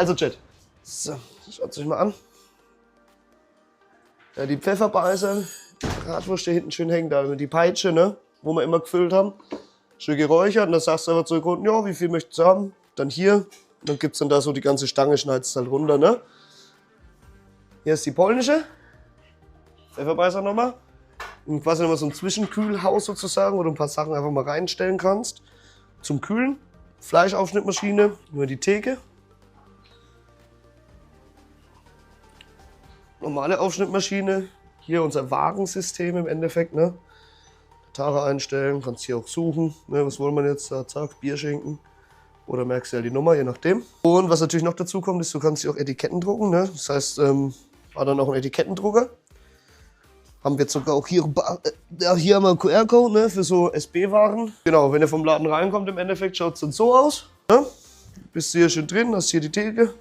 Also Chat, so, schaut euch mal an. Ja, die Pfefferbeißer, Bratwurst hier hinten schön hängen, da die Peitsche, ne, wo wir immer gefüllt haben. Schön geräuchert und dann sagst du einfach zu den Kunden, ja, wie viel möchtest du haben? Dann hier, dann gibt es dann da so die ganze Stange, schneidest halt runter, ne. Hier ist die polnische, Pfefferbeißer nochmal. Und quasi nochmal so ein Zwischenkühlhaus sozusagen, wo du ein paar Sachen einfach mal reinstellen kannst. Zum Kühlen, Fleischaufschnittmaschine, nur die Theke. Normale Aufschnittmaschine, hier unser Wagensystem im Endeffekt, ne? Tare einstellen, kannst hier auch suchen, ne? Was wollen wir jetzt da, zack, Bier schenken. Oder merkst du ja die Nummer, je nachdem. Und was natürlich noch dazu kommt, ist, du kannst hier auch Etiketten drucken, ne? Das heißt, war dann auch ein Etikettendrucker. Haben wir jetzt sogar auch hier, hier haben wir einen QR-Code, ne? Für so SB-Waren. Genau, wenn ihr vom Laden reinkommt, im Endeffekt schaut es dann so aus, ne? Bist du hier schön drin, hast hier die Theke.